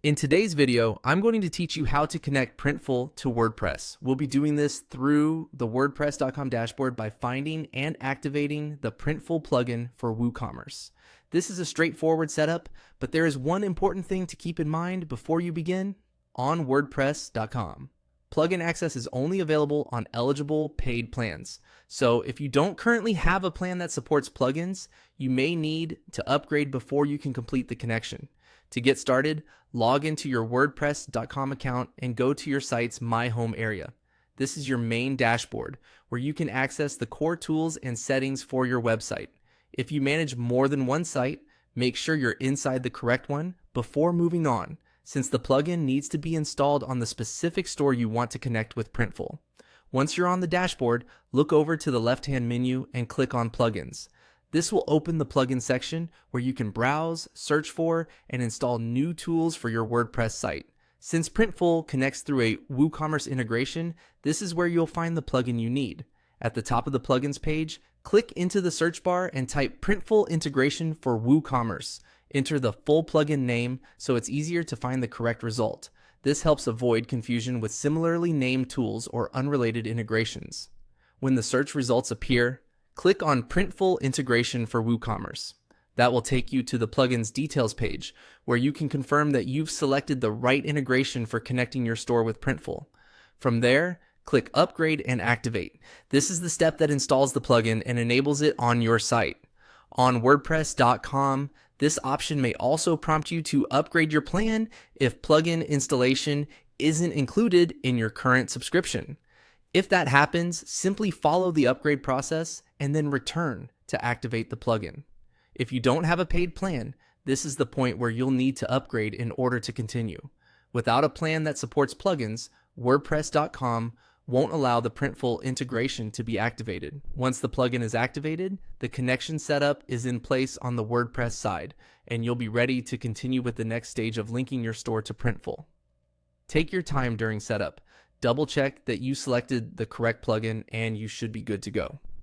In today's video, I'm going to teach you how to connect Printful to WordPress. We'll be doing this through the WordPress.com dashboard by finding and activating the Printful plugin for WooCommerce. This is a straightforward setup, but there is one important thing to keep in mind before you begin on WordPress.com. Plugin access is only available on eligible paid plans. So if you don't currently have a plan that supports plugins, you may need to upgrade before you can complete the connection. To get started, log into your WordPress.com account and go to your site's My Home area. This is your main dashboard where you can access the core tools and settings for your website. If you manage more than one site, make sure you're inside the correct one before moving on, since the plugin needs to be installed on the specific store you want to connect with Printful. Once you're on the dashboard, look over to the left-hand menu and click on Plugins. This will open the plugin section where you can browse, search for, and install new tools for your WordPress site. Since Printful connects through a WooCommerce integration, this is where you'll find the plugin you need. At the top of the plugins page, click into the search bar and type Printful integration for WooCommerce. Enter the full plugin name so it's easier to find the correct result. This helps avoid confusion with similarly named tools or unrelated integrations. When the search results appear, click on Printful integration for WooCommerce. That will take you to the plugin's details page, where you can confirm that you've selected the right integration for connecting your store with Printful. From there, click Upgrade and Activate. This is the step that installs the plugin and enables it on your site. On WordPress.com, this option may also prompt you to upgrade your plan if plugin installation isn't included in your current subscription. If that happens, simply follow the upgrade process and then return to activate the plugin. If you don't have a paid plan, this is the point where you'll need to upgrade in order to continue. Without a plan that supports plugins, WordPress.com won't allow the Printful integration to be activated. Once the plugin is activated, the connection setup is in place on the WordPress side, and you'll be ready to continue with the next stage of linking your store to Printful. Take your time during setup. Double check that you selected the correct plugin and you should be good to go.